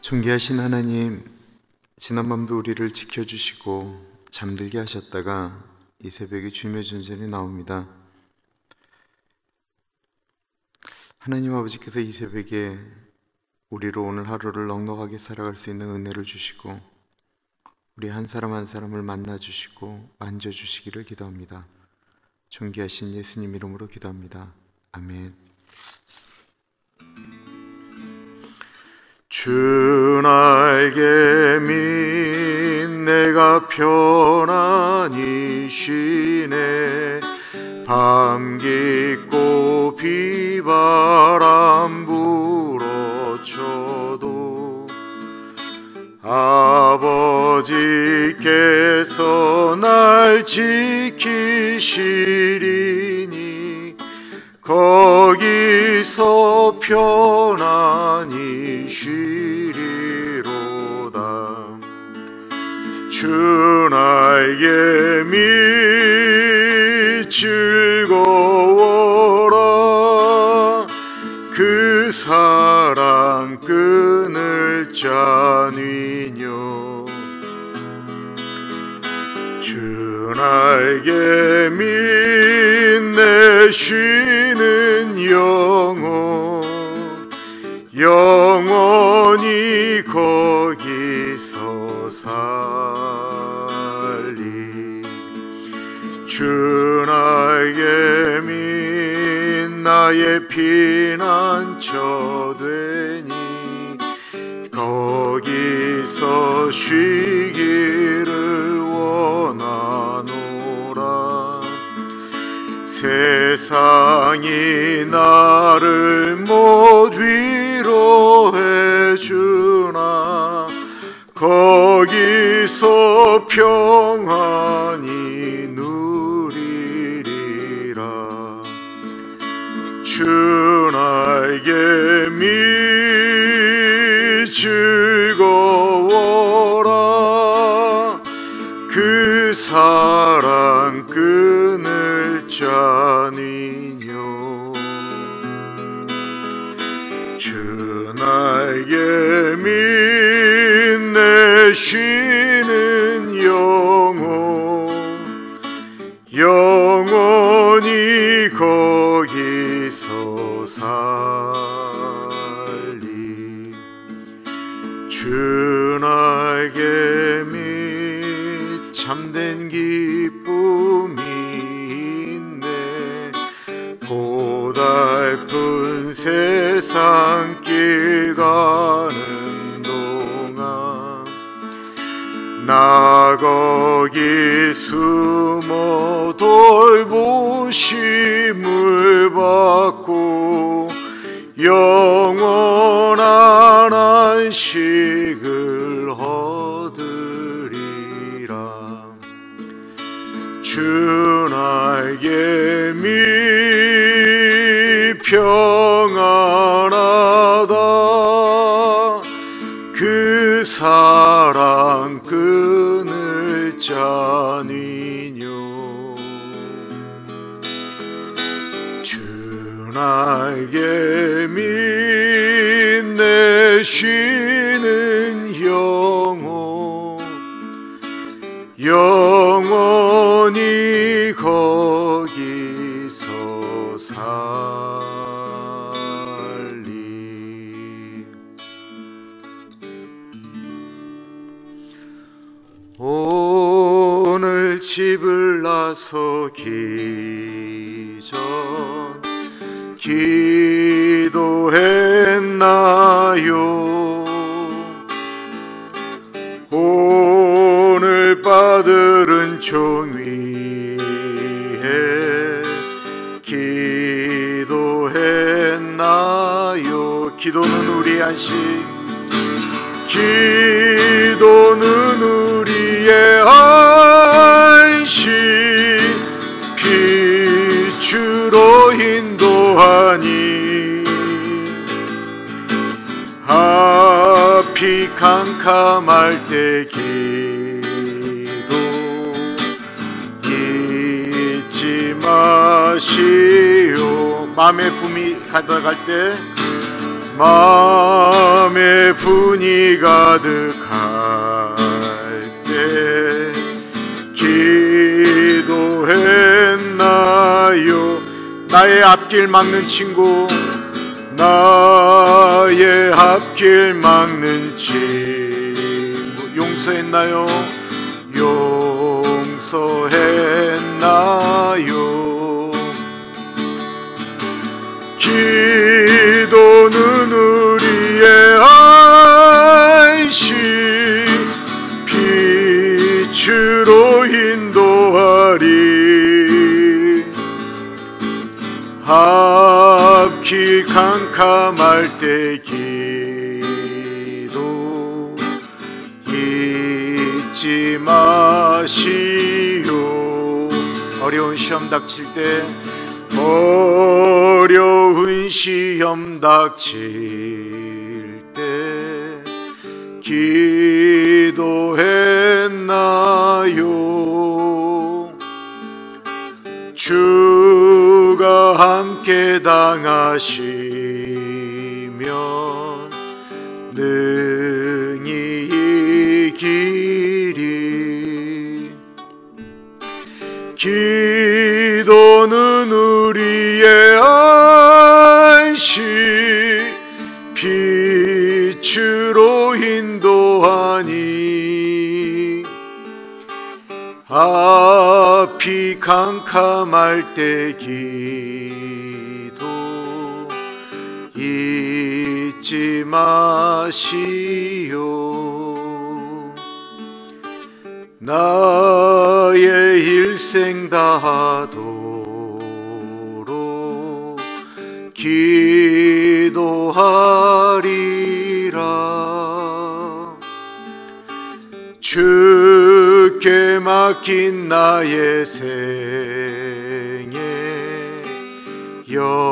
존귀하신 하나님, 지난밤도 우리를 지켜주시고 잠들게 하셨다가 이 새벽에 주님의 전전에 나옵니다. 하나님 아버지께서 이 새벽에 우리로 오늘 하루를 넉넉하게 살아갈 수 있는 은혜를 주시고 우리 한 사람 한 사람을 만나주시고 만져주시기를 기도합니다. 존귀하신 예수님 이름으로 기도합니다. 아멘. 주 날개 밑 내가 편안히 쉬네. 밤 깊고 비바람 불어쳐도 아버지께서 날 지키시리니 거기서 편안히 쉬리로다. 주 날개 밑 즐거워라. 그 사랑 끊을 자니뇨. 주 날개 밑 내 쉬는 영원히 거기서 살리. 주 날개 밑 나의 피난처 되니 거기서 쉬기를 원하노라. 세상이 나를 못 위로해 주나 거기서 평안히 누리리라. 주 날개 밑 즐거워라. 그 사랑 끊을 자니뇨. 주 날개 밑 내 쉬는 영원히 거기서 살리. 주 날개 밑 참된 기쁨이 있네. 고달픈 세상 길 가는 동안 나 거기 숨어 돌보심을 받고 영원한 안식을 얻으리라. 주 날개 밑 평안하다. 그 사랑 끊을 자니뇨. 주 날개 밑 내 쉬는 영원히 거기서 살리. 오늘 집을 나서기 전 기도했나요? 오늘 받들은 종위에 기도했나요? 기도는 우리 안식, 기도는 우리의 안식, 빛으로 인도하니 앞이 캄캄할 때 기도 잊지 마시오. 마음의 품이 가져갈 때 마음에 분이 가득할 때 기도했나요? 나의 앞길 막는 친구, 나의 앞길 막는 친구 용서했나요? 용서했나요? 기도는 우리의 안식, 빛으로 인도하리. 앞길 캄캄할 때 기도 잊지 마시오. 어려운 시험 닥칠 때, 어려운 시험 닥칠 때 기도했나요? 주가 함께 당하시면 능히 이기리. 기도는 우리의 안식, 빛으로 인도하니. 앞이 캄캄할 때 기도 잊지 마시오. 나의 일생 다하도록 기도하리라. 주께 맡긴 나의 생애 영원하리라.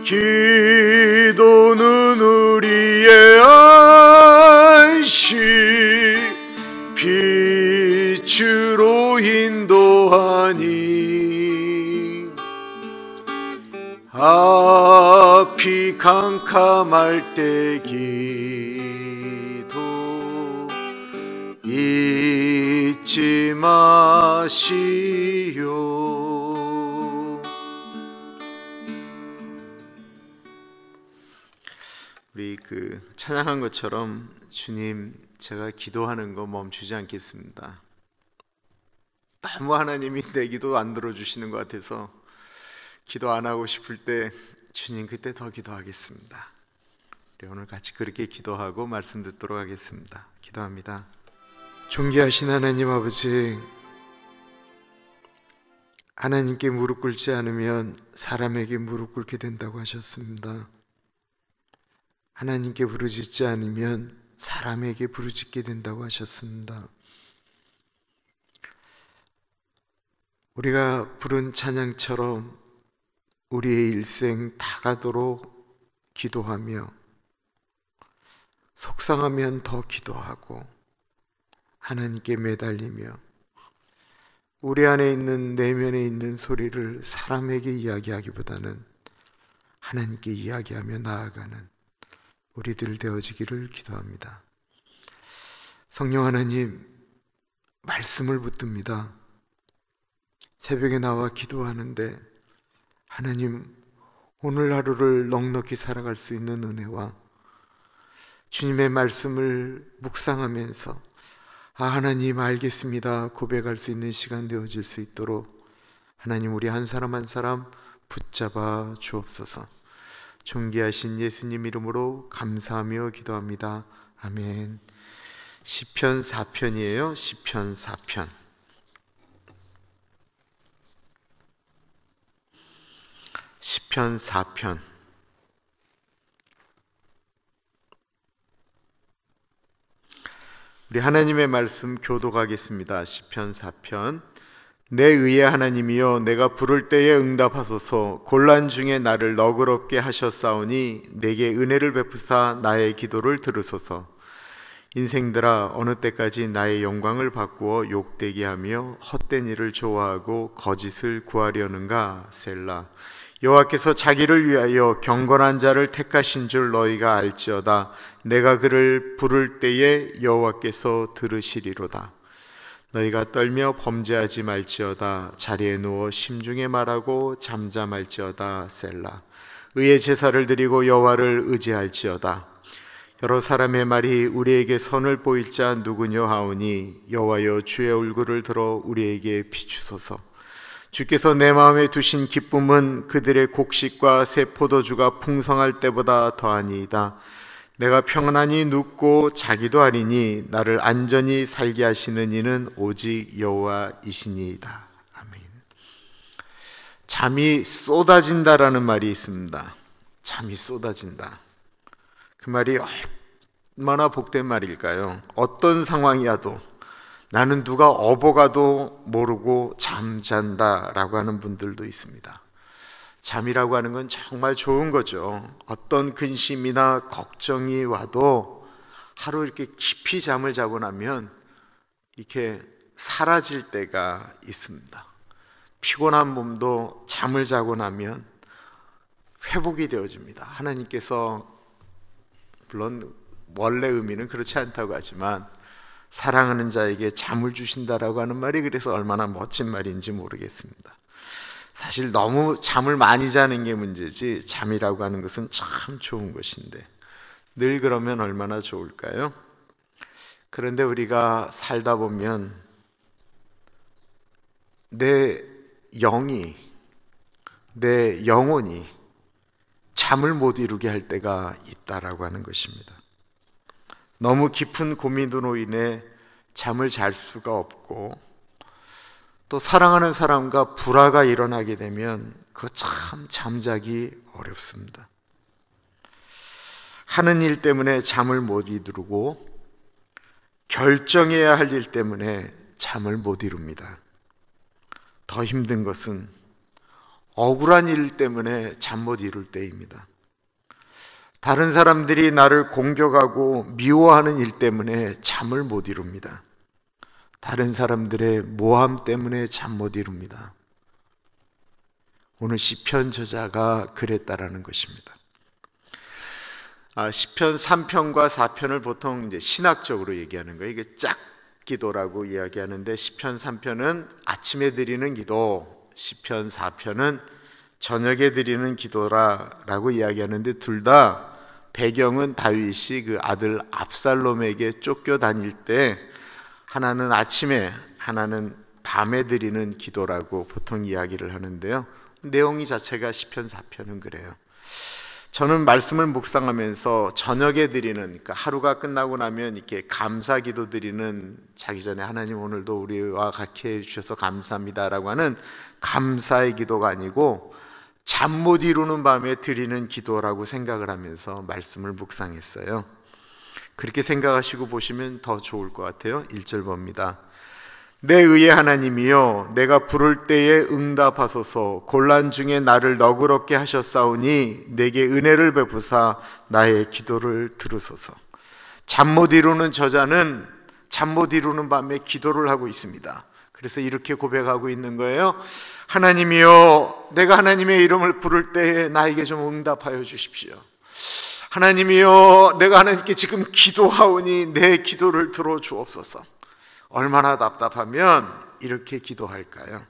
기도는 우리의 안식, 빛으로 인도하니. 앞이 캄캄할 때 기도 잊지 마시오. 우리 찬양한 것처럼 주님, 제가 기도하는 거 멈추지 않겠습니다. 너무 하나님이 내 기도 안 들어주시는 것 같아서 기도 안 하고 싶을 때 주님, 그때 더 기도하겠습니다. 우리 오늘 같이 그렇게 기도하고 말씀 듣도록 하겠습니다. 기도합니다. 존귀하신 하나님 아버지, 하나님께 무릎 꿇지 않으면 사람에게 무릎 꿇게 된다고 하셨습니다. 하나님께 부르짖지 않으면 사람에게 부르짖게 된다고 하셨습니다. 우리가 부른 찬양처럼 우리의 일생 다 가도록 기도하며, 속상하면 더 기도하고 하나님께 매달리며, 우리 안에 있는 내면에 있는 소리를 사람에게 이야기하기보다는 하나님께 이야기하며 나아가는 우리들 되어지기를 기도합니다. 성령 하나님, 말씀을 붙듭니다. 새벽에 나와 기도하는데 하나님, 오늘 하루를 넉넉히 살아갈 수 있는 은혜와 주님의 말씀을 묵상하면서 하나님 알겠습니다 고백할 수 있는 시간 되어질 수 있도록 하나님, 우리 한 사람 한 사람 붙잡아 주옵소서. 존귀하신 예수님 이름으로 감사하며 기도합니다. 아멘. 시편 4편이에요. 시편 4편. 시편 4편. 우리 하나님의 말씀 교독하겠습니다. 시편 4편. 내 의의 하나님이여, 내가 부를 때에 응답하소서. 곤란 중에 나를 너그럽게 하셨사오니 내게 은혜를 베푸사 나의 기도를 들으소서. 인생들아, 어느 때까지 나의 영광을 바꾸어 욕되게 하며 헛된 일을 좋아하고 거짓을 구하려는가? 셀라. 여호와께서 자기를 위하여 경건한 자를 택하신 줄 너희가 알지어다. 내가 그를 부를 때에 여호와께서 들으시리로다. 너희가 떨며 범죄하지 말지어다. 자리에 누워 심중에 말하고 잠잠할지어다. 셀라. 의의 제사를 드리고 여호와를 의지할지어다. 여러 사람의 말이 우리에게 선을 보일 자 누구뇨 하오니 여호와여, 주의 얼굴을 들어 우리에게 비추소서. 주께서 내 마음에 두신 기쁨은 그들의 곡식과 새 포도주가 풍성할 때보다 더하니이다. 내가 평안히 눕고 자기도 하리니 나를 안전히 살게 하시는 이는 오직 여호와이시니이다. 아멘. 잠이 쏟아진다라는 말이 있습니다. 잠이 쏟아진다. 그 말이 얼마나 복된 말일까요? 어떤 상황이어도 나는 누가 업어가도 모르고 잠잔다라고 하는 분들도 있습니다. 잠이라고 하는 건 정말 좋은 거죠. 어떤 근심이나 걱정이 와도 하루 이렇게 깊이 잠을 자고 나면 이렇게 사라질 때가 있습니다. 피곤한 몸도 잠을 자고 나면 회복이 되어집니다. 하나님께서 물론 원래 의미는 그렇지 않다고 하지만 사랑하는 자에게 잠을 주신다라고 하는 말이 그래서 얼마나 멋진 말인지 모르겠습니다. 사실 너무 잠을 많이 자는 게 문제지 잠이라고 하는 것은 참 좋은 것인데 늘 그러면 얼마나 좋을까요? 그런데 우리가 살다 보면 내 영이, 내 영혼이 잠을 못 이루게 할 때가 있다라고 하는 것입니다. 너무 깊은 고민으로 인해 잠을 잘 수가 없고 또 사랑하는 사람과 불화가 일어나게 되면 그거 참 잠자기 어렵습니다. 하는 일 때문에 잠을 못 이루고 결정해야 할 일 때문에 잠을 못 이룹니다. 더 힘든 것은 억울한 일 때문에 잠 못 이룰 때입니다. 다른 사람들이 나를 공격하고 미워하는 일 때문에 잠을 못 이룹니다. 다른 사람들의 모함 때문에 잠 못 이룹니다. 오늘 시편 저자가 그랬다라는 것입니다. 시편 3편과 4편을 보통 이제 신학적으로 얘기하는 거예요. 이게 짝 기도라고 이야기하는데 시편 3편은 아침에 드리는 기도, 시편 4편은 저녁에 드리는 기도라고 이야기하는데 둘 다 배경은 다윗이 그 아들 압살롬에게 쫓겨 다닐 때 하나는 아침에 하나는 밤에 드리는 기도라고 보통 이야기를 하는데요. 내용이 자체가 시편 4편은 그래요. 저는 말씀을 묵상하면서 저녁에 드리는, 그러니까 하루가 끝나고 나면 이렇게 감사 기도 드리는, 자기 전에 하나님 오늘도 우리와 같이 해주셔서 감사합니다라고 하는 감사의 기도가 아니고 잠 못 이루는 밤에 드리는 기도라고 생각을 하면서 말씀을 묵상했어요. 그렇게 생각하시고 보시면 더 좋을 것 같아요. 1절 봅니다. 내 의의 하나님이여, 내가 부를 때에 응답하소서. 곤란 중에 나를 너그럽게 하셨사오니 내게 은혜를 베푸사 나의 기도를 들으소서. 잠 못 이루는 저자는 잠 못 이루는 밤에 기도를 하고 있습니다. 그래서 이렇게 고백하고 있는 거예요. 하나님이여, 내가 하나님의 이름을 부를 때에 나에게 좀 응답하여 주십시오. 하나님이여, 내가 하나님께 지금 기도하오니 내 기도를 들어주옵소서. 얼마나 답답하면 이렇게 기도할까요?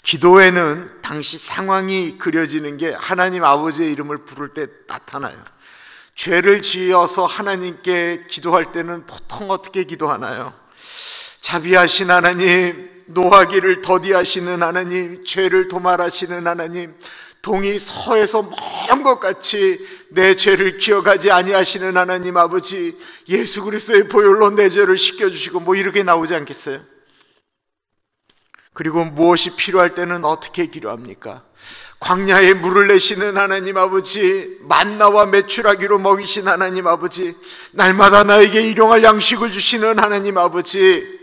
기도에는 당시 상황이 그려지는 게 하나님 아버지의 이름을 부를 때 나타나요. 죄를 지어서 하나님께 기도할 때는 보통 어떻게 기도하나요? 자비하신 하나님, 노하기를 더디하시는 하나님, 죄를 도말하시는 하나님, 동이 서에서 먼 것 같이 내 죄를 기억하지 아니하시는 하나님 아버지, 예수 그리스도의 보혈로 내 죄를 씻겨주시고 뭐 이렇게 나오지 않겠어요? 그리고 무엇이 필요할 때는 어떻게 기도합니까? 광야에 물을 내시는 하나님 아버지, 만나와 메추라기로 먹이신 하나님 아버지, 날마다 나에게 일용할 양식을 주시는 하나님 아버지.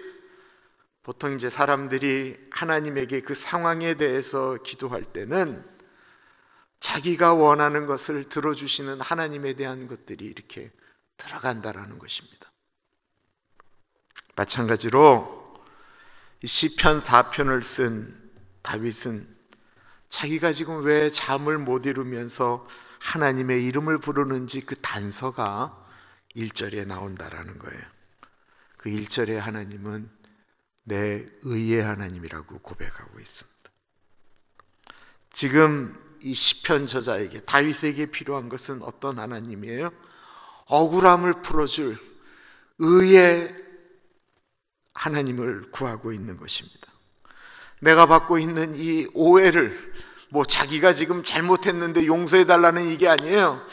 보통 이제 사람들이 하나님에게 그 상황에 대해서 기도할 때는 자기가 원하는 것을 들어주시는 하나님에 대한 것들이 이렇게 들어간다라는 것입니다. 마찬가지로 시편 4편을 쓴 다윗은 자기가 지금 왜 잠을 못 이루면서 하나님의 이름을 부르는지 그 단서가 1절에 나온다라는 거예요. 그 1절에 하나님은 내 의의 하나님이라고 고백하고 있습니다. 지금 이 시편 저자에게, 다윗에게 필요한 것은 어떤 하나님이에요? 억울함을 풀어줄 의의 하나님을 구하고 있는 것입니다. 내가 받고 있는 이 오해를, 자기가 지금 잘못했는데 용서해달라는 이게 아니에요.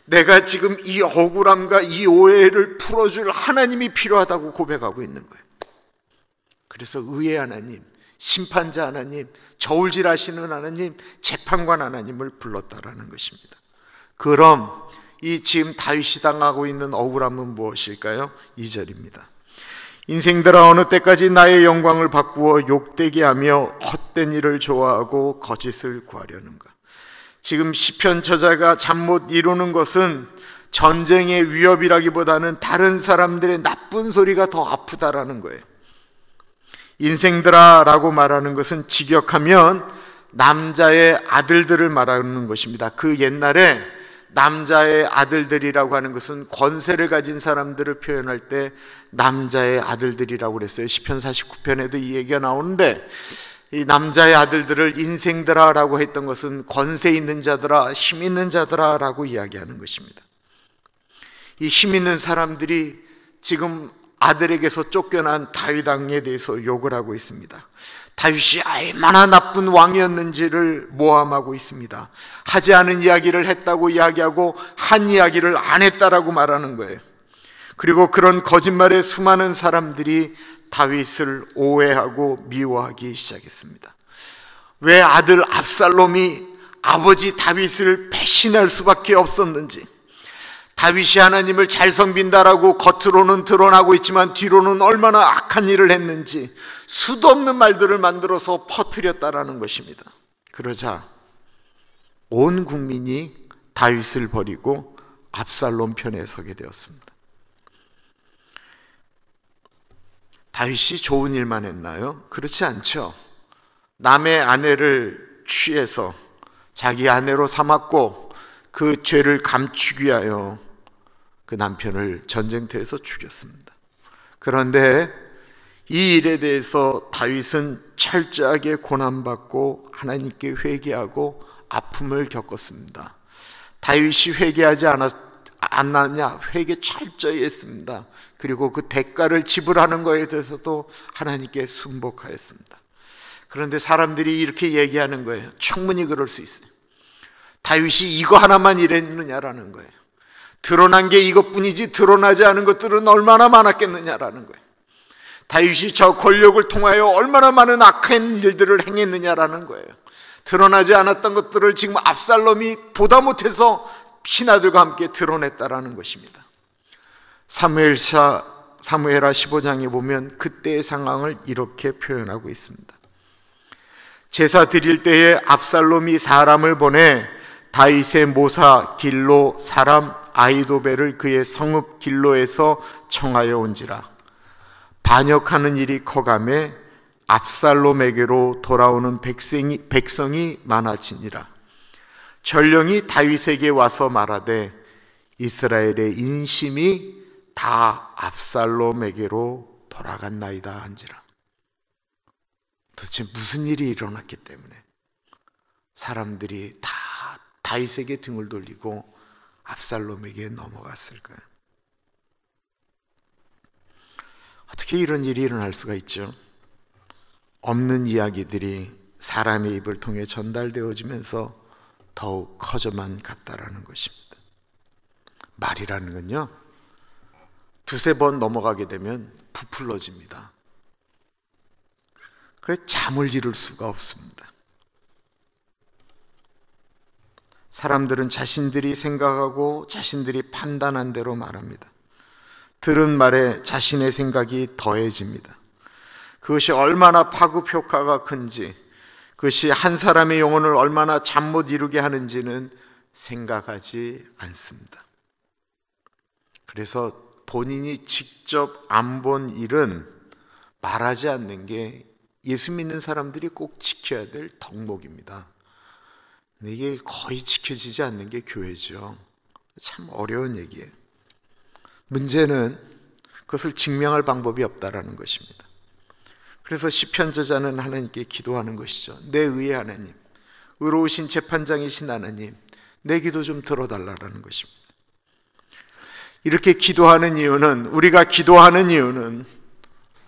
내가 지금 이 억울함과 이 오해를 풀어줄 하나님이 필요하다고 고백하고 있는 거예요. 그래서 의의 하나님, 심판자 하나님, 저울질하시는 하나님, 재판관 하나님을 불렀다라는 것입니다. 그럼 이 지금 다윗이 당하고 있는 억울함은 무엇일까요? 2절입니다. 인생들아, 어느 때까지 나의 영광을 바꾸어 욕되게 하며 헛된 일을 좋아하고 거짓을 구하려는가? 지금 시편 저자가 잠 못 이루는 것은 전쟁의 위협이라기보다는 다른 사람들의 나쁜 소리가 더 아프다라는 거예요. 인생들아 라고 말하는 것은 직역하면 남자의 아들들을 말하는 것입니다. 그 옛날에 남자의 아들들이라고 하는 것은 권세를 가진 사람들을 표현할 때 남자의 아들들이라고 그랬어요. 시편 49편에도 이 얘기가 나오는데, 이 남자의 아들들을 인생들아 라고 했던 것은 권세 있는 자들아, 힘 있는 자들아 라고 이야기하는 것입니다. 이 힘 있는 사람들이 지금 아들에게서 쫓겨난 다윗 왕에 대해서 욕을 하고 있습니다. 다윗이 얼마나 나쁜 왕이었는지를 모함하고 있습니다. 하지 않은 이야기를 했다고 이야기하고 한 이야기를 안 했다라고 말하는 거예요. 그리고 그런 거짓말에 수많은 사람들이 다윗을 오해하고 미워하기 시작했습니다. 왜 아들 압살롬이 아버지 다윗을 배신할 수밖에 없었는지, 다윗이 하나님을 잘 섬긴다라고 겉으로는 드러나고 있지만 뒤로는 얼마나 악한 일을 했는지 수도 없는 말들을 만들어서 퍼뜨렸다라는 것입니다. 그러자 온 국민이 다윗을 버리고 압살롬 편에 서게 되었습니다. 다윗이 좋은 일만 했나요? 그렇지 않죠. 남의 아내를 취해서 자기 아내로 삼았고 그 죄를 감추기 위하여 그 남편을 전쟁터에서 죽였습니다. 그런데 이 일에 대해서 다윗은 철저하게 고난받고 하나님께 회개하고 아픔을 겪었습니다. 다윗이 회개하지 않았냐? 회개 철저히 했습니다. 그리고 그 대가를 지불하는 것에 대해서도 하나님께 순복하였습니다. 그런데 사람들이 이렇게 얘기하는 거예요. 충분히 그럴 수 있어요. 다윗이 이거 하나만 이랬느냐라는 거예요. 드러난 게 이것뿐이지 드러나지 않은 것들은 얼마나 많았겠느냐라는 거예요. 다윗이 저 권력을 통하여 얼마나 많은 악한 일들을 행했느냐라는 거예요. 드러나지 않았던 것들을 지금 압살롬이 보다 못해서 신하들과 함께 드러냈다라는 것입니다. 사무엘하 15장에 보면 그때의 상황을 이렇게 표현하고 있습니다. 제사 드릴 때에 압살롬이 사람을 보내 다윗의 모사 길로 사람 아히도벨을 그의 성읍 길로에서 청하여 온지라. 반역하는 일이 커가매 압살롬에게로 돌아오는 백성이 많아지니라. 전령이 다윗에게 와서 말하되 이스라엘의 인심이 다 압살롬에게로 돌아갔나이다 한지라. 도대체 무슨 일이 일어났기 때문에 사람들이 다 다윗에게 등을 돌리고 압살롬에게 넘어갔을까요? 어떻게 이런 일이 일어날 수가 있죠? 없는 이야기들이 사람의 입을 통해 전달되어지면서 더욱 커져만 갔다라는 것입니다. 말이라는 건요, 두세 번 넘어가게 되면 부풀러집니다. 그래서 잠을 이룰 수가 없습니다. 사람들은 자신들이 생각하고 자신들이 판단한 대로 말합니다. 들은 말에 자신의 생각이 더해집니다. 그것이 얼마나 파급 효과가 큰지, 그것이 한 사람의 영혼을 얼마나 잠 못 이루게 하는지는 생각하지 않습니다. 그래서 본인이 직접 안 본 일은 말하지 않는 게 예수 믿는 사람들이 꼭 지켜야 될 덕목입니다. 근데 이게 거의 지켜지지 않는 게 교회죠. 참 어려운 얘기예요. 문제는 그것을 증명할 방법이 없다라는 것입니다. 그래서 시편 저자는 하나님께 기도하는 것이죠. 내 의의 하나님, 의로우신 재판장이신 하나님, 내 기도 좀 들어달라는 것입니다. 이렇게 기도하는 이유는, 우리가 기도하는 이유는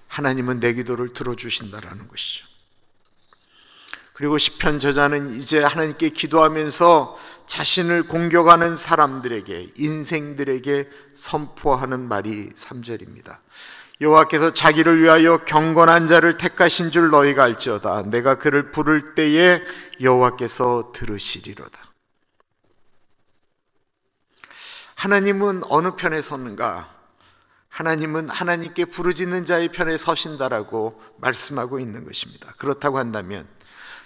하나님은 내 기도를 들어주신다라는 것이죠. 그리고 시편 저자는 이제 하나님께 기도하면서 자신을 공격하는 사람들에게, 인생들에게 선포하는 말이 3절입니다. 여호와께서 자기를 위하여 경건한 자를 택하신 줄 너희가 알지어다. 내가 그를 부를 때에 여호와께서 들으시리로다. 하나님은 어느 편에 섰는가? 하나님은 하나님께 부르짖는 자의 편에 서신다라고 말씀하고 있는 것입니다. 그렇다고 한다면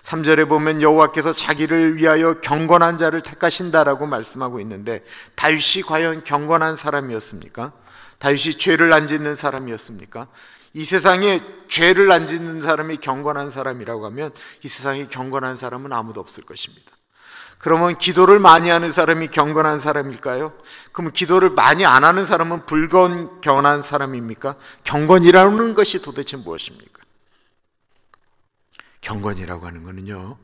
3절에 보면 여호와께서 자기를 위하여 경건한 자를 택하신다라고 말씀하고 있는데, 다윗이 과연 경건한 사람이었습니까? 다윗이 죄를 안 짓는 사람이었습니까? 이 세상에 죄를 안 짓는 사람이 경건한 사람이라고 하면 이 세상에 경건한 사람은 아무도 없을 것입니다. 그러면 기도를 많이 하는 사람이 경건한 사람일까요? 그럼 기도를 많이 안 하는 사람은 불경건한 사람입니까? 경건이라는 것이 도대체 무엇입니까? 경건이라고 하는 것은요,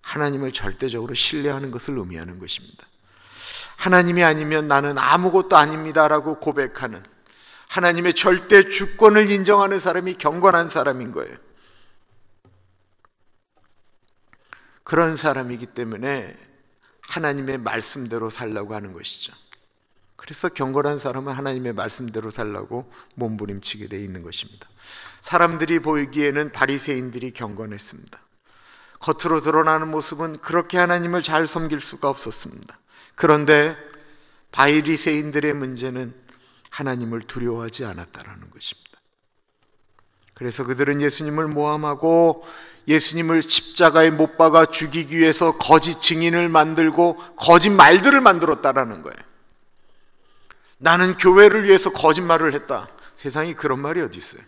하나님을 절대적으로 신뢰하는 것을 의미하는 것입니다. 하나님이 아니면 나는 아무것도 아닙니다라고 고백하는, 하나님의 절대 주권을 인정하는 사람이 경건한 사람인 거예요. 그런 사람이기 때문에 하나님의 말씀대로 살라고 하는 것이죠. 그래서 경건한 사람은 하나님의 말씀대로 살라고 몸부림치게 되어 있는 것입니다. 사람들이 보이기에는 바리새인들이 경건했습니다. 겉으로 드러나는 모습은 그렇게 하나님을 잘 섬길 수가 없었습니다. 그런데 바리새인들의 문제는 하나님을 두려워하지 않았다라는 것입니다. 그래서 그들은 예수님을 모함하고 예수님을 십자가에 못 박아 죽이기 위해서 거짓 증인을 만들고 거짓 말들을 만들었다라는 거예요. 나는 교회를 위해서 거짓말을 했다. 세상에 그런 말이 어디 있어요?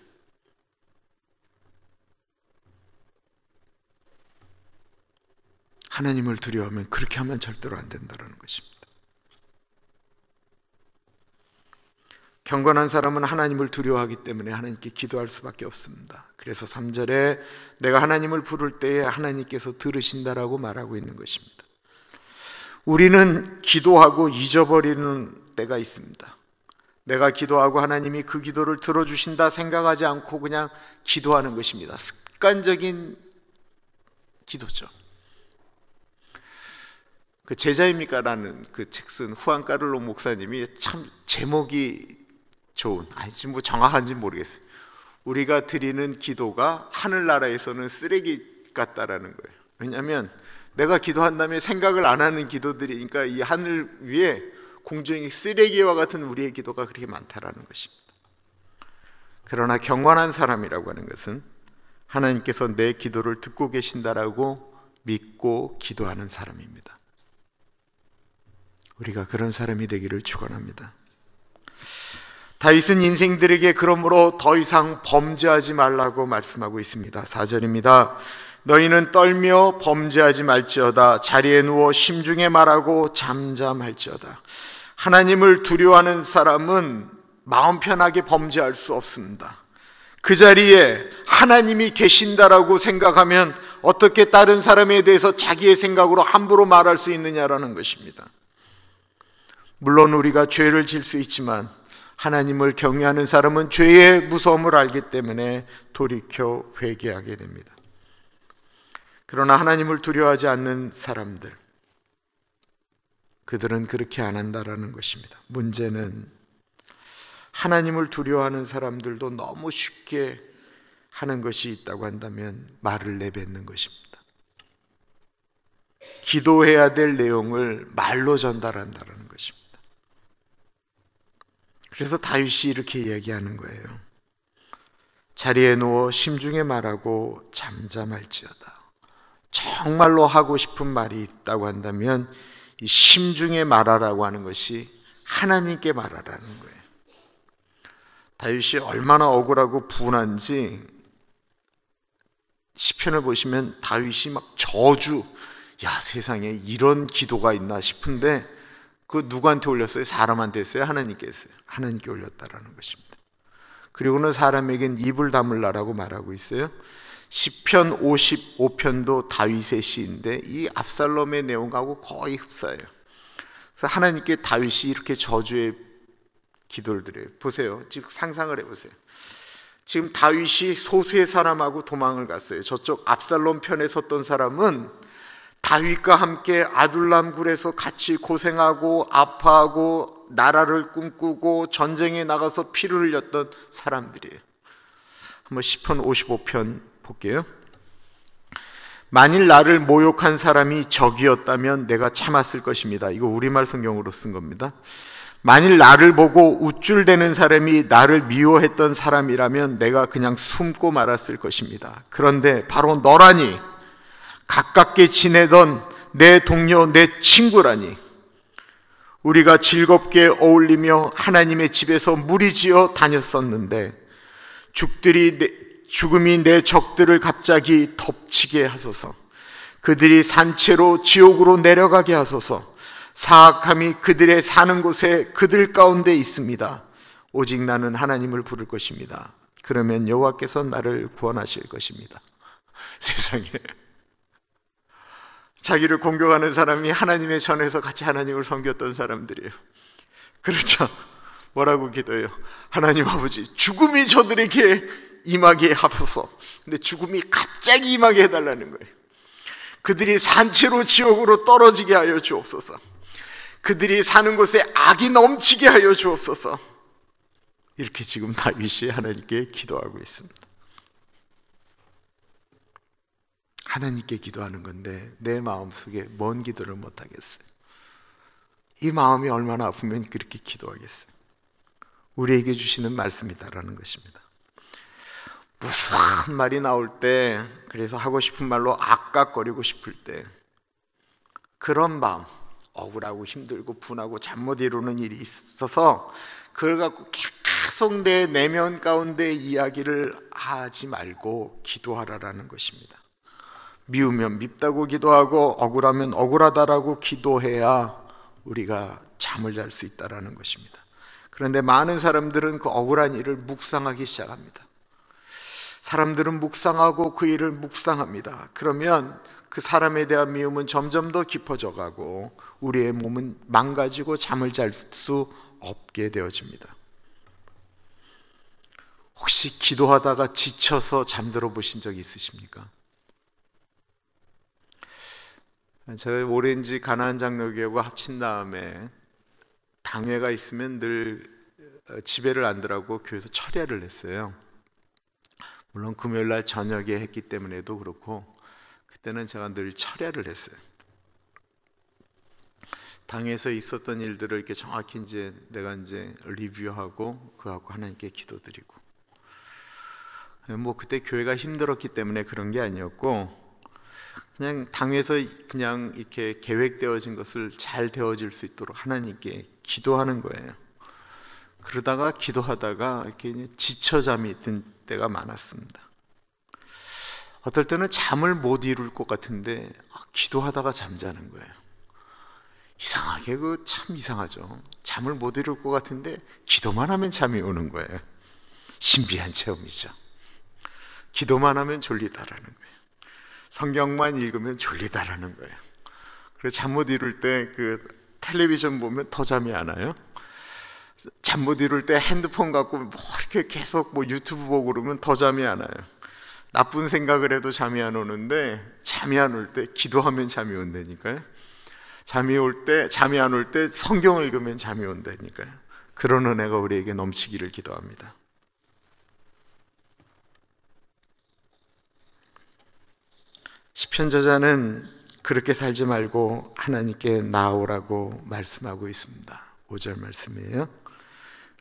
하나님을 두려워하면 그렇게 하면 절대로 안 된다는 것입니다. 경건한 사람은 하나님을 두려워하기 때문에 하나님께 기도할 수밖에 없습니다. 그래서 3절에 내가 하나님을 부를 때에 하나님께서 들으신다라고 말하고 있는 것입니다. 우리는 기도하고 잊어버리는 때가 있습니다. 내가 기도하고 하나님이 그 기도를 들어주신다 생각하지 않고 그냥 기도하는 것입니다. 습관적인 기도죠. 그 제자입니까? 라는 그 책 쓴 후안 까를로 목사님이 참 제목이 좋은, 지금 뭐 정확한지 모르겠어요. 우리가 드리는 기도가 하늘나라에서는 쓰레기 같다라는 거예요. 왜냐하면 내가 기도한 다음에 생각을 안 하는 기도들이니까 이 하늘 위에 공중의 쓰레기와 같은 우리의 기도가 그렇게 많다라는 것입니다. 그러나 경건한 사람이라고 하는 것은 하나님께서 내 기도를 듣고 계신다라고 믿고 기도하는 사람입니다. 우리가 그런 사람이 되기를 축원합니다. 다윗은 인생들에게 그러므로 더 이상 범죄하지 말라고 말씀하고 있습니다. 4절입니다. 너희는 떨며 범죄하지 말지어다. 자리에 누워 심중에 말하고 잠잠할지어다. 하나님을 두려워하는 사람은 마음 편하게 범죄할 수 없습니다. 그 자리에 하나님이 계신다라고 생각하면 어떻게 다른 사람에 대해서 자기의 생각으로 함부로 말할 수 있느냐라는 것입니다. 물론 우리가 죄를 질 수 있지만 하나님을 경외하는 사람은 죄의 무서움을 알기 때문에 돌이켜 회개하게 됩니다. 그러나 하나님을 두려워하지 않는 사람들, 그들은 그렇게 안 한다라는 것입니다. 문제는 하나님을 두려워하는 사람들도 너무 쉽게 하는 것이 있다고 한다면 말을 내뱉는 것입니다. 기도해야 될 내용을 말로 전달한다는 것입니다. 그래서 다윗이 이렇게 얘기하는 거예요. 자리에 누워 심중에 말하고 잠잠할지어다. 정말로 하고 싶은 말이 있다고 한다면 이 심중에 말하라고 하는 것이 하나님께 말하라는 거예요. 다윗이 얼마나 억울하고 분한지 시편을 보시면 다윗이 막 저주, 야 세상에 이런 기도가 있나 싶은데 그 누구한테 올렸어요? 사람한테 했어요? 하나님께 했어요? 하나님께 올렸다라는 것입니다. 그리고는 사람에겐 입을 다물라라고 말하고 있어요. 시편 55편도 다윗의 시인데 이 압살롬의 내용하고 거의 흡사해요. 그래서 하나님께 다윗이 이렇게 저주의 기도를 드려요. 보세요. 지금 상상을 해보세요. 지금 다윗이 소수의 사람하고 도망을 갔어요. 저쪽 압살롬 편에 섰던 사람은 다윗과 함께 아둘람 굴에서 같이 고생하고 아파하고 나라를 꿈꾸고 전쟁에 나가서 피를 흘렸던 사람들이에요. 한번 시편 55편 볼게요. 만일 나를 모욕한 사람이 적이었다면 내가 참았을 것입니다. 이거 우리말 성경으로 쓴 겁니다. 만일 나를 보고 우쭐대는 사람이 나를 미워했던 사람이라면 내가 그냥 숨고 말았을 것입니다. 그런데 바로 너라니, 가깝게 지내던 내 동료, 내 친구라니, 우리가 즐겁게 어울리며 하나님의 집에서 무리지어 다녔었는데 죽음이 내 적들을 갑자기 덮치게 하소서. 그들이 산채로 지옥으로 내려가게 하소서. 사악함이 그들의 사는 곳에 그들 가운데 있습니다. 오직 나는 하나님을 부를 것입니다. 그러면 여호와께서 나를 구원하실 것입니다. 세상에, 자기를 공격하는 사람이 하나님의 전에서 같이 하나님을 섬겼던 사람들이에요. 그렇죠? 뭐라고 기도해요? 하나님 아버지, 죽음이 저들에게 임하게 하소서. 근데 죽음이 갑자기 임하게 해달라는 거예요. 그들이 산채로 지옥으로 떨어지게 하여 주옵소서. 그들이 사는 곳에 악이 넘치게 하여 주옵소서. 이렇게 지금 다윗이 하나님께 기도하고 있습니다. 하나님께 기도하는 건데 내 마음속에 뭔 기도를 못하겠어요? 이 마음이 얼마나 아프면 그렇게 기도하겠어요? 우리에게 주시는 말씀이다라는 것입니다. 무수한 말이 나올 때, 그래서 하고 싶은 말로 악각거리고 싶을 때, 그런 마음, 억울하고 힘들고 분하고 잠 못 이루는 일이 있어서 그걸 갖고 계속 내 내면 가운데 이야기를 하지 말고 기도하라라는 것입니다. 미우면 밉다고 기도하고 억울하면 억울하다라고 기도해야 우리가 잠을 잘 수 있다라는 것입니다. 그런데 많은 사람들은 그 억울한 일을 묵상하기 시작합니다. 사람들은 묵상하고 그 일을 묵상합니다. 그러면 그 사람에 대한 미움은 점점 더 깊어져 가고 우리의 몸은 망가지고 잠을 잘 수 없게 되어집니다. 혹시 기도하다가 지쳐서 잠들어 보신 적 있으십니까? 제가 오렌지 가나안 장로교회와 합친 다음에 당회가 있으면 늘 집회를 안 들어가고 교회에서 철야를 했어요. 물론 금요일날 저녁에 했기 때문에도 그렇고 그때는 제가 늘 철야를 했어요. 당에서 있었던 일들을 이렇게 정확히 내가 리뷰하고 그거 갖고 하나님께 기도드리고, 뭐 그때 교회가 힘들었기 때문에 그런 게 아니었고 그냥 당에서 그냥 이렇게 계획되어진 것을 잘 되어질 수 있도록 하나님께 기도하는 거예요. 그러다가 기도하다가 이렇게 지쳐 잠이 든 때가 많았습니다. 어떨 때는 잠을 못 이룰 것 같은데 기도하다가 잠자는 거예요. 이상하게 참 이상하죠. 잠을 못 이룰 것 같은데 기도만 하면 잠이 오는 거예요. 신비한 체험이죠. 기도만 하면 졸리다라는 거예요. 성경만 읽으면 졸리다라는 거예요. 그래서 잠 못 이룰 때 텔레비전 보면 더 잠이 안 와요. 잠 못 이룰 때 핸드폰 갖고 이렇게 계속 유튜브 보고 그러면 더 잠이 안 와요. 나쁜 생각을 해도 잠이 안 오는데 잠이 안 올 때 기도하면 잠이 온다니까요. 잠이 안 올 때 성경을 읽으면 잠이 온다니까요. 그런 은혜가 우리에게 넘치기를 기도합니다. 시편 저자는 그렇게 살지 말고 하나님께 나아오라고 말씀하고 있습니다. 5절 말씀이에요.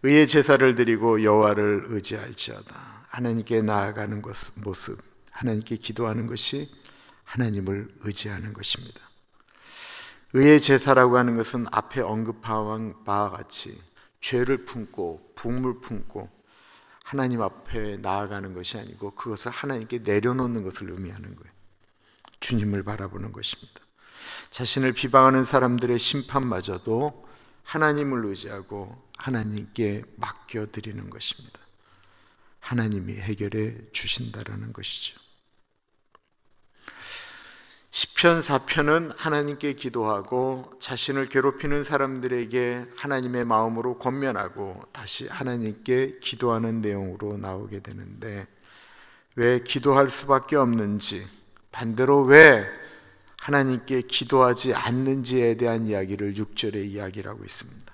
의의 제사를 드리고 여호와를 의지할지어다. 하나님께 나아가는 모습, 하나님께 기도하는 것이 하나님을 의지하는 것입니다. 의의 제사라고 하는 것은 앞에 언급한 바와 같이 죄를 품고, 부음을 품고, 하나님 앞에 나아가는 것이 아니고 그것을 하나님께 내려놓는 것을 의미하는 거예요. 주님을 바라보는 것입니다. 자신을 비방하는 사람들의 심판마저도 하나님을 의지하고 하나님께 맡겨드리는 것입니다. 하나님이 해결해 주신다라는 것이죠. 시편 4편은 하나님께 기도하고 자신을 괴롭히는 사람들에게 하나님의 마음으로 권면하고 다시 하나님께 기도하는 내용으로 나오게 되는데, 왜 기도할 수밖에 없는지, 반대로 왜 하나님께 기도하지 않는지에 대한 이야기를 6절에 이야기를 하고 있습니다.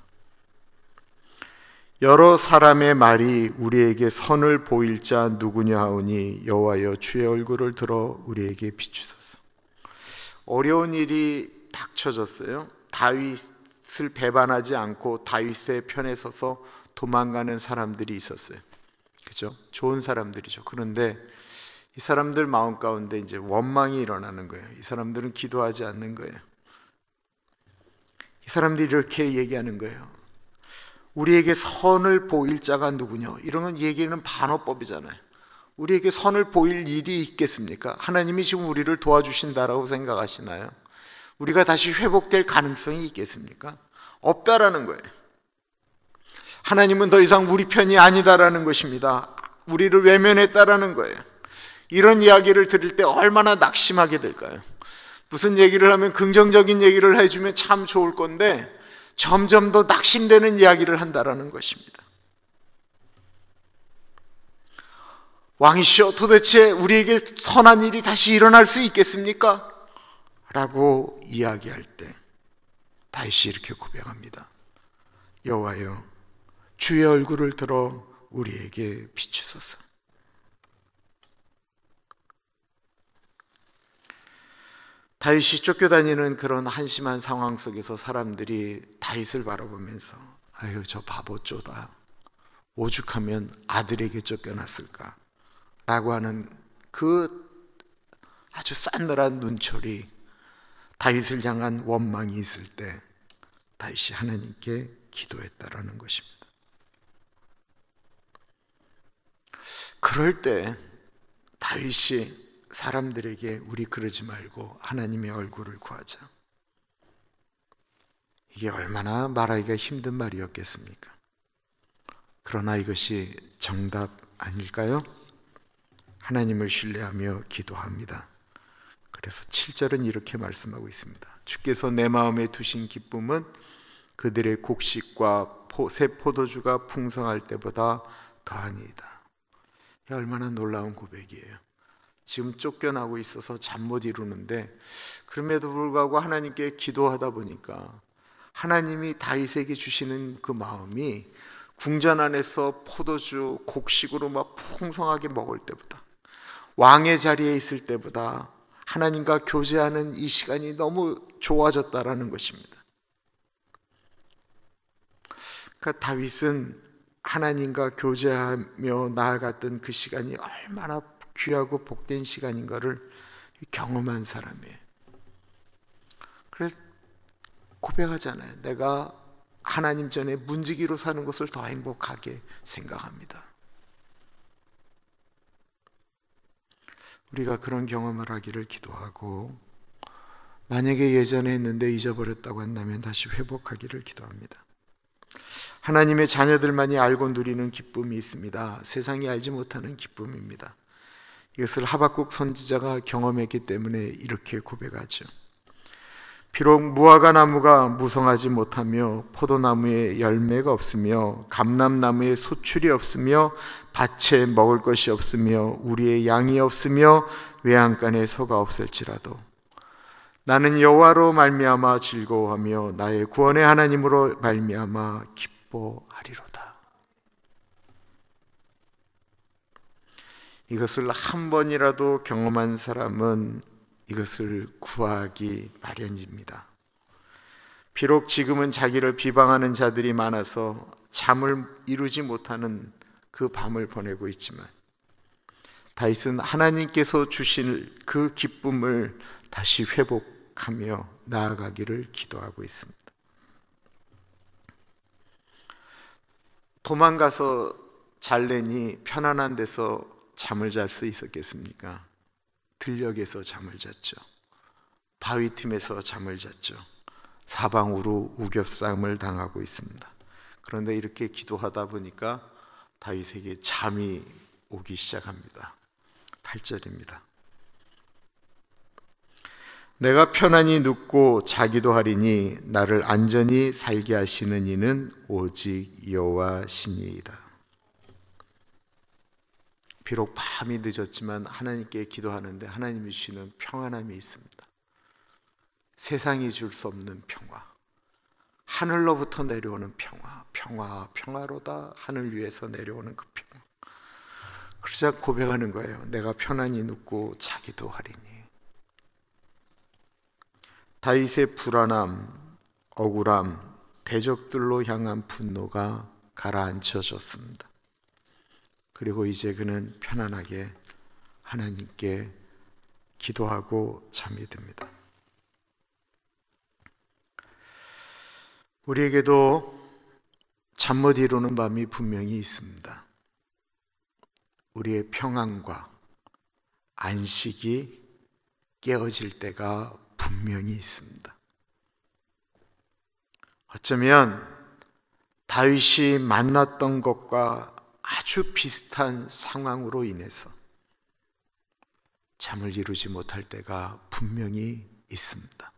여러 사람의 말이 우리에게 선을 보일 자 누구냐 하오니 여호와여 주의 얼굴을 들어 우리에게 비추소서. 어려운 일이 닥쳐졌어요. 다윗을 배반하지 않고 다윗의 편에 서서 도망가는 사람들이 있었어요. 그죠? 좋은 사람들이죠. 그런데 이 사람들 마음 가운데 이제 원망이 일어나는 거예요. 이 사람들은 기도하지 않는 거예요. 이 사람들이 이렇게 얘기하는 거예요. 우리에게 선을 보일 자가 누구냐? 이런 건 얘기는 반어법이잖아요. 우리에게 선을 보일 일이 있겠습니까? 하나님이 지금 우리를 도와주신다라고 생각하시나요? 우리가 다시 회복될 가능성이 있겠습니까? 없다라는 거예요. 하나님은 더 이상 우리 편이 아니다라는 것입니다. 우리를 외면했다라는 거예요. 이런 이야기를 들을 때 얼마나 낙심하게 될까요? 무슨 얘기를 하면 긍정적인 얘기를 해주면 참 좋을 건데 점점 더 낙심되는 이야기를 한다라는 것입니다. 왕이시여, 도대체 우리에게 선한 일이 다시 일어날 수 있겠습니까? 라고 이야기할 때 다윗이 이렇게 고백합니다. 여호와여 주의 얼굴을 들어 우리에게 비추소서. 다윗이 쫓겨다니는 그런 한심한 상황 속에서 사람들이 다윗을 바라보면서 아유 저 바보쪼다, 오죽하면 아들에게 쫓겨났을까 라고 하는 그 아주 싸늘한 눈초리, 다윗을 향한 원망이 있을 때 다윗이 하나님께 기도했다라는 것입니다. 그럴 때 다윗이 사람들에게 우리 그러지 말고 하나님의 얼굴을 구하자, 이게 얼마나 말하기가 힘든 말이었겠습니까? 그러나 이것이 정답 아닐까요? 하나님을 신뢰하며 기도합니다. 그래서 7절은 이렇게 말씀하고 있습니다. 주께서 내 마음에 두신 기쁨은 그들의 곡식과 새 포도주가 풍성할 때보다 더하니이다. 얼마나 놀라운 고백이에요. 지금 쫓겨나고 있어서 잠 못 이루는데 그럼에도 불구하고 하나님께 기도하다 보니까 하나님이 다윗에게 주시는 그 마음이 궁전 안에서 포도주 곡식으로 막 풍성하게 먹을 때보다, 왕의 자리에 있을 때보다 하나님과 교제하는 이 시간이 너무 좋아졌다라는 것입니다. 그러니까 다윗은 하나님과 교제하며 나아갔던 그 시간이 얼마나 귀하고 복된 시간인가를 경험한 사람이에요. 그래서 고백하잖아요. 내가 하나님 전에 문지기로 사는 것을 더 행복하게 생각합니다. 우리가 그런 경험을 하기를 기도하고, 만약에 예전에 했는데 잊어버렸다고 한다면 다시 회복하기를 기도합니다. 하나님의 자녀들만이 알고 누리는 기쁨이 있습니다. 세상이 알지 못하는 기쁨입니다. 이것을 하박국 선지자가 경험했기 때문에 이렇게 고백하죠. 비록 무화과 나무가 무성하지 못하며 포도나무에 열매가 없으며 감람나무에 소출이 없으며 밭에 먹을 것이 없으며 우리의 양이 없으며 외양간에 소가 없을지라도 나는 여호와로 말미암아 즐거워하며 나의 구원의 하나님으로 말미암아 기뻐하리로다. 이것을 한 번이라도 경험한 사람은 이것을 구하기 마련입니다. 비록 지금은 자기를 비방하는 자들이 많아서 잠을 이루지 못하는 그 밤을 보내고 있지만 다윗은 하나님께서 주실 그 기쁨을 다시 회복하며 나아가기를 기도하고 있습니다. 도망가서 잘래니 편안한 데서 잠을 잘 수 있었겠습니까? 들녘에서 잠을 잤죠. 바위 틈에서 잠을 잤죠. 사방으로 우겹쌈을 당하고 있습니다. 그런데 이렇게 기도하다 보니까 다윗에게 잠이 오기 시작합니다. 8절입니다. 내가 편안히 눕고 자기도 하리니 나를 안전히 살게 하시는 이는 오직 여호와시니이다. 비록 밤이 늦었지만 하나님께 기도하는데 하나님이 주시는 평안함이 있습니다. 세상이 줄 수 없는 평화, 하늘로부터 내려오는 평화, 평화로다. 하늘 위에서 내려오는 그 평화. 그러자 고백하는 거예요. 내가 편안히 눕고 자기도 하리니. 다윗의 불안함, 억울함, 대적들로 향한 분노가 가라앉혀졌습니다. 그리고 이제 그는 편안하게 하나님께 기도하고 잠이 듭니다. 우리에게도 잠 못 이루는 밤이 분명히 있습니다. 우리의 평안과 안식이 깨어질 때가 분명히 있습니다. 어쩌면 다윗이 만났던 것과 아주 비슷한 상황으로 인해서 잠을 이루지 못할 때가 분명히 있습니다.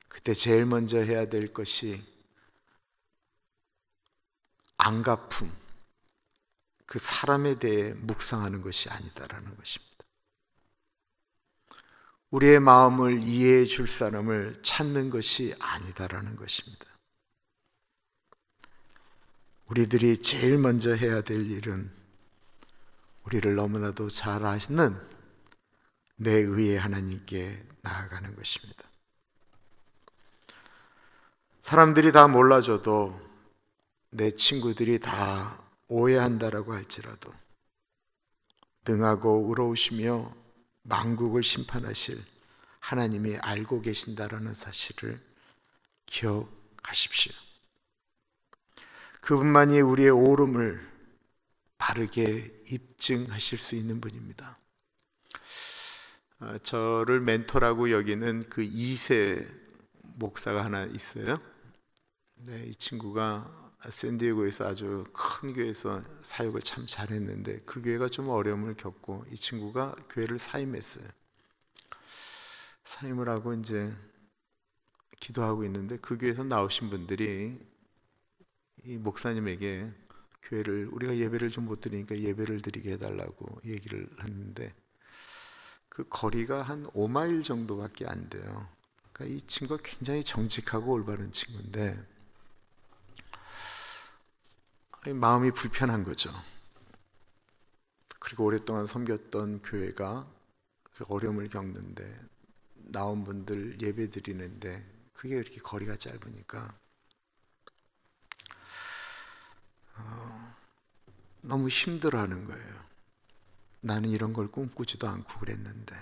그때 제일 먼저 해야 될 것이 안갚음, 그 사람에 대해 묵상하는 것이 아니다라는 것입니다. 우리의 마음을 이해해 줄 사람을 찾는 것이 아니다라는 것입니다. 우리들이 제일 먼저 해야 될 일은 우리를 너무나도 잘 아시는 내 의의 하나님께 나아가는 것입니다. 사람들이 다 몰라줘도 내 친구들이 다 오해한다라고 할지라도 능하고 의로우시며 만국을 심판하실 하나님이 알고 계신다라는 사실을 기억하십시오. 그분만이 우리의 옳음을 바르게 입증하실 수 있는 분입니다. 저를 멘토라고 여기는 그 2세 목사가 하나 있어요. 네, 이 친구가 샌디에고에서 아주 큰 교회에서 사역을 참 잘했는데 그 교회가 좀 어려움을 겪고 이 친구가 교회를 사임했어요. 사임을 하고 이제 기도하고 있는데 그 교회에서 나오신 분들이 이 목사님에게 교회를 우리가 예배를 좀 못 드리니까 예배를 드리게 해달라고 얘기를 했는데 그 거리가 한 5마일 정도밖에 안 돼요. 그러니까 이 친구가 굉장히 정직하고 올바른 친구인데 마음이 불편한 거죠. 그리고 오랫동안 섬겼던 교회가 어려움을 겪는데 나온 분들 예배 드리는데 그게 이렇게 거리가 짧으니까 너무 힘들어하는 거예요. 나는 이런 걸 꿈꾸지도 않고 그랬는데.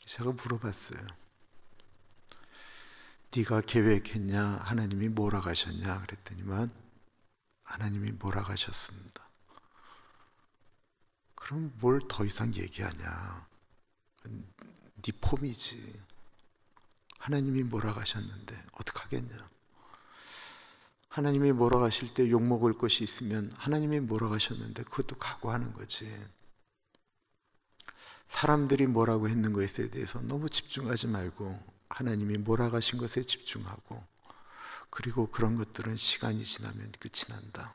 제가 물어봤어요. 네가 계획했냐? 하나님이 뭐라 가셨냐? 그랬더니만 하나님이 뭐라 가셨습니다. 그럼 뭘 더 이상 얘기하냐? 네 폼이지. 하나님이 뭐라 가셨는데 어떡하겠냐? 하나님이 뭐라 하실 때 욕먹을 것이 있으면 하나님이 뭐라 하셨는데 그것도 각오하는 거지. 사람들이 뭐라고 했는 것에 대해서 너무 집중하지 말고 하나님이 뭐라 하신 것에 집중하고 그리고 그런 것들은 시간이 지나면 끝이 난다.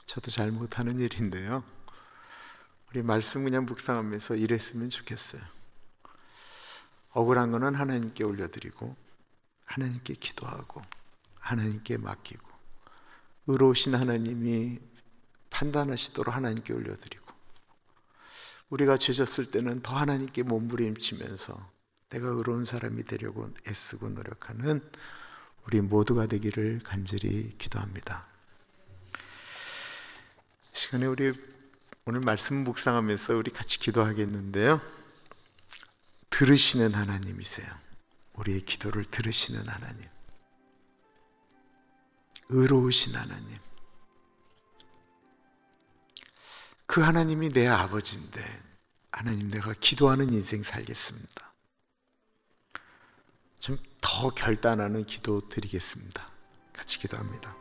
저도 잘 못하는 일인데요. 우리 말씀 그냥 묵상하면서 이랬으면 좋겠어요. 억울한 거는 하나님께 올려드리고 하나님께 기도하고 하나님께 맡기고 의로우신 하나님이 판단하시도록 하나님께 올려드리고 우리가 죄졌을 때는 더 하나님께 몸부림치면서 내가 의로운 사람이 되려고 애쓰고 노력하는 우리 모두가 되기를 간절히 기도합니다. 이 시간에 우리 오늘 말씀 묵상하면서 우리 같이 기도하겠는데요. 들으시는 하나님이세요. 우리의 기도를 들으시는 하나님, 의로우신 하나님, 그 하나님이 내 아버지인데, 하나님, 내가 기도하는 인생 살겠습니다. 좀 더 결단하는 기도 드리겠습니다. 같이 기도합니다.